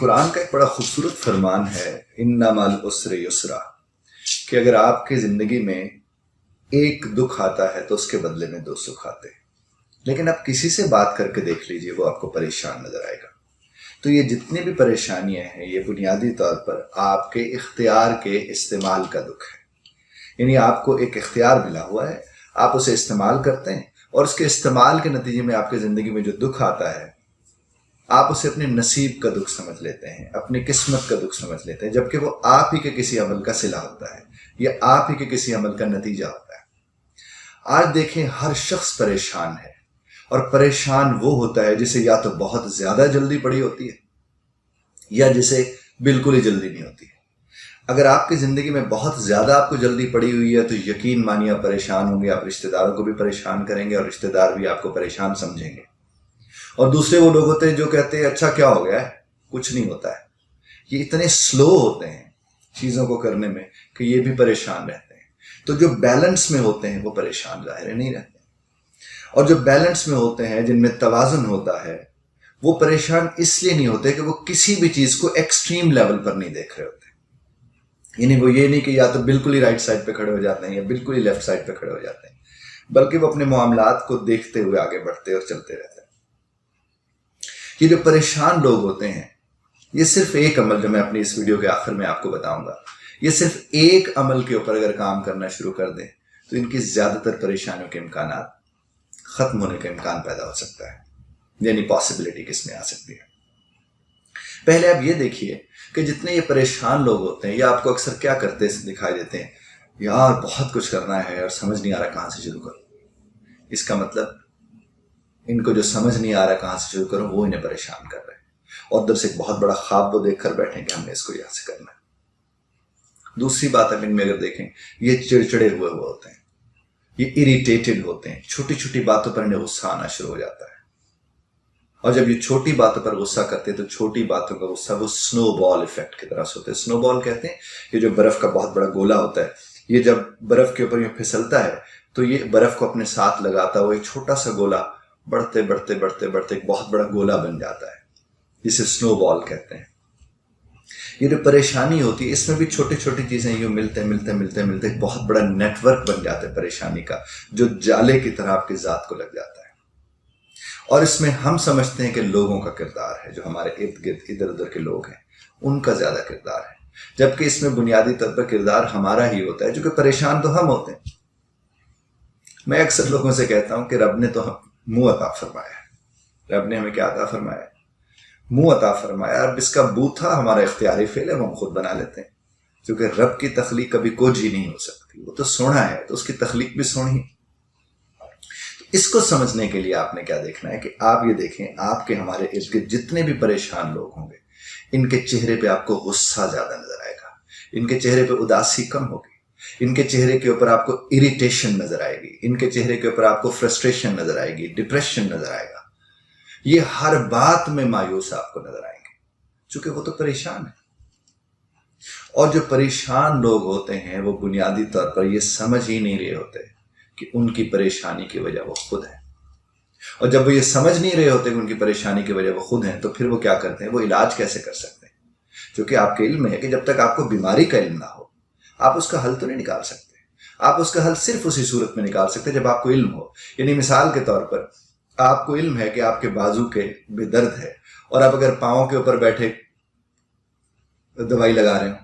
قرآن کا ایک بڑا خوبصورت فرمان ہے اِنَّ مَعَ الْعُسْرِ یُسْرًا، کہ اگر آپ کی زندگی میں ایک دکھ آتا ہے تو اس کے بدلے میں 2 سکھ آتے ہیں۔ لیکن آپ کسی سے بات کر کے دیکھ لیجئے، وہ آپ کو پریشان نظر آئے گا۔ تو یہ جتنی بھی پریشانیاں ہیں، یہ بنیادی طور پر آپ کے اختیار کے استعمال کا دکھ ہے۔ یعنی آپ کو ایک اختیار ملا ہوا ہے، آپ اسے استعمال کرتے ہیں، اور اس کے استعمال کے نتیجے میں آپ کی زندگی میں جو دکھ آتا ہے، آپ اسے اپنے نصیب کا دکھ سمجھ لیتے ہیں، اپنی قسمت کا دکھ سمجھ لیتے ہیں، جبکہ وہ آپ ہی کے کسی عمل کا صلہ ہوتا ہے، یا آپ ہی کے کسی عمل کا نتیجہ ہوتا ہے۔ آج دیکھیں، ہر شخص پریشان ہے، اور پریشان وہ ہوتا ہے جسے یا تو بہت زیادہ جلدی پڑی ہوتی ہے، یا جسے بالکل ہی جلدی نہیں ہوتی ہے۔ اگر آپ کی زندگی میں بہت زیادہ آپ کو جلدی پڑی ہوئی ہے تو یقین مانیے آپ پریشان ہوں گے، آپ رشتہ داروں کو بھی پریشان کریں گے، اور رشتہ دار بھی آپ کو پریشان سمجھیں گے۔ اور دوسرے وہ لوگ ہوتے ہیں جو کہتے ہیں اچھا کیا ہو گیا ہے، کچھ نہیں ہوتا ہے۔ یہ اتنے سلو ہوتے ہیں چیزوں کو کرنے میں کہ یہ بھی پریشان رہتے ہیں۔ تو جو بیلنس میں ہوتے ہیں وہ پریشان ظاہر نہیں رہتے، اور جو بیلنس میں ہوتے ہیں، جن میں توازن ہوتا ہے، وہ پریشان اس لیے نہیں ہوتے کہ وہ کسی بھی چیز کو ایکسٹریم لیول پر نہیں دیکھ رہے ہوتے۔ یعنی وہ یہ نہیں کہ یا تو بالکل ہی رائٹ سائڈ پہ کھڑے ہو جاتے ہیں یا بالکل ہی لیفٹ سائڈ پہ کھڑے ہو جاتے ہیں، بلکہ وہ اپنے معاملات کو دیکھتے ہوئے آگے بڑھتے اور چلتے رہتے ہیں۔ یہ جو پریشان لوگ ہوتے ہیں، یہ صرف ایک عمل، جو میں اپنی اس ویڈیو کے آخر میں آپ کو بتاؤں گا، یہ صرف ایک عمل کے اوپر اگر کام کرنا شروع کر دیں تو ان کی زیادہ تر پریشانیوں کے امکانات ختم ہونے کا امکان پیدا ہو سکتا ہے، یعنی پاسبلٹی کس میں آ سکتی ہے۔ پہلے آپ یہ دیکھیے کہ جتنے یہ پریشان لوگ ہوتے ہیں، یہ آپ کو اکثر کیا کرتے دکھائی دیتے ہیں، یار بہت کچھ کرنا ہے اور سمجھ نہیں آ رہا کہاں سے شروع کروں۔ اس کا مطلب ان کو جو سمجھ نہیں آ رہا کہاں سے شروع کروں، وہ انہیں پریشان کر رہے ہیں، اور ادھر سے ایک بہت بڑا خواب وہ دیکھ کر بیٹھیں کہ ہم نے اس کو یہاں سے کرنا ہے۔ دوسری بات اب ان میں اگر دیکھیں، یہ چڑچڑے ہوئے ہوتے ہیں، یہ اریٹیٹڈ ہوتے ہیں، چھوٹی چھوٹی باتوں پر انہیں غصہ آنا شروع ہو جاتا ہے، اور جب یہ چھوٹی باتوں پر غصہ کرتے ہیں تو چھوٹی باتوں کا غصہ وہ سنو بال ایفیکٹ کی طرح سے ہوتا ہے۔ سنو بال کہتے ہیں یہ جو برف کا بہت بڑا گولا ہوتا ہے، یہ جب برف کے اوپر یہ پھسلتا ہے تو یہ برف کو اپنے ساتھ لگاتا ہوا ایک چھوٹا سا گولا بڑھتے بڑھتے بڑھتے بڑھتے ایک بہت بڑا گولا بن جاتا ہے، جسے سنو بال کہتے ہیں۔ یہ جو پریشانی ہوتی ہے، اس میں بھی چھوٹی چھوٹی چیزیں یوں ملتے ملتے ملتے ملتے ایک بہت بڑا نیٹ ورک بن جاتا ہے پریشانی کا، جو جالے کی طرح آپ کی ذات کو لگ جاتا ہے۔ اور اس میں ہم سمجھتے ہیں کہ لوگوں کا کردار ہے، جو ہمارے ارد گرد ادھر ادھر کے لوگ ہیں ان کا زیادہ کردار ہے، جبکہ اس میں بنیادی طور پر کردار ہمارا ہی ہوتا ہے، جو کہ پریشان تو ہم ہوتے ہیں۔ میں اکثر لوگوں سے کہتا ہوں کہ رب نے تو منہ عطا فرمایا ہے، رب نے ہمیں کیا عطا فرمایا ہے؟ منہ عطا فرمایا۔ اب اس کا بوتھا ہمارا اختیاری فعل ہے، وہ ہم خود بنا لیتے ہیں، کیونکہ رب کی تخلیق کبھی کوجھ ہی نہیں ہو سکتی، وہ تو سونا ہے، تو اس کی تخلیق بھی سونی۔ اس کو سمجھنے کے لیے آپ نے کیا دیکھنا ہے کہ آپ یہ دیکھیں، آپ کے ہمارے ارد گرد جتنے بھی پریشان لوگ ہوں گے، ان کے چہرے پہ آپ کو غصہ زیادہ نظر آئے گا، ان کے چہرے پہ اداسی کم ہوگی، ان کے چہرے کے اوپر آپ کو اریٹیشن نظر آئے گی، ان کے چہرے کے اوپر آپ کو فرسٹریشن نظر آئے گی، ڈپریشن نظر آئے گا۔ یہ ہر بات میں مایوس آپ کو نظر آئیں گے، چونکہ وہ تو پریشان ہے۔ اور جو پریشان لوگ ہوتے ہیں وہ بنیادی طور پر یہ سمجھ ہی نہیں رہے ہوتے کہ ان کی پریشانی کی وجہ وہ خود ہے، اور جب وہ یہ سمجھ نہیں رہے ہوتے کہ ان کی پریشانی کی وجہ وہ خود ہیں، تو پھر وہ کیا کرتے ہیں، وہ علاج کیسے کر سکتے ہیں؟ کیونکہ آپ کے علم ہے کہ جب تک آپ کو بیماری کا علم نہ ہو، آپ اس کا حل تو نہیں نکال سکتے۔ آپ اس کا حل صرف اسی صورت میں نکال سکتے جب آپ کو علم ہو۔ یعنی مثال کے طور پر آپ کو علم ہے کہ آپ کے بازو کے بے درد ہے، اور آپ اگر پاؤں کے اوپر بیٹھے دوائی لگا رہے ہو،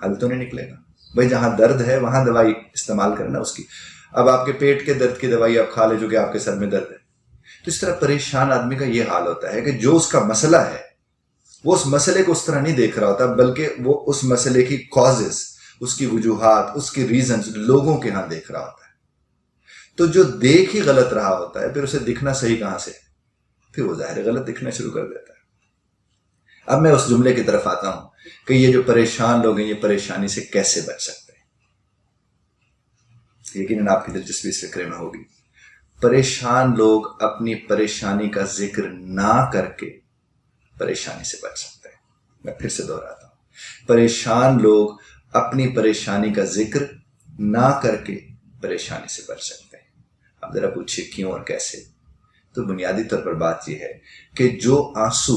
حل تو نہیں نکلے گا بھائی، جہاں درد ہے وہاں دوائی استعمال کرنا اس کی۔ اب آپ کے پیٹ کے درد کی دوائی آپ کھا لے جو کہ آپ کے سر میں درد ہے۔ تو اس طرح پریشان آدمی کا یہ حال ہوتا ہے کہ جو اس کا مسئلہ ہے وہ اس مسئلے کو اس طرح نہیں دیکھ رہا ہوتا، بلکہ وہ اس مسئلے کی کازز، اس کی وجوہات، اس کی ریزنز لوگوں کے ہاں دیکھ رہا ہوتا ہے۔ تو جو دیکھ ہی غلط رہا ہوتا ہے، پھر اسے دکھنا صحیح کہاں سے، پھر وہ ظاہر غلط دکھنا شروع کر دیتا ہے۔ اب میں اس جملے کی طرف آتا ہوں کہ یہ جو پریشان لوگ ہیں، یہ پریشانی سے کیسے بچ سکتے ہیں۔ یقیناً آپ کی دلچسپی اس فکرے میں ہوگی۔ پریشان لوگ اپنی پریشانی کا ذکر نہ کر کے پریشانی سے بچ سکتے ہیں۔ میں پھر سے دہراتا ہوں، پریشان لوگ اپنی پریشانی کا ذکر نہ کر کے پریشانی سے بچ سکتے ہیں۔ اب ذرا پوچھئے کیوں اور کیسے؟ تو بنیادی طور پر بات یہ ہے کہ جو آنسو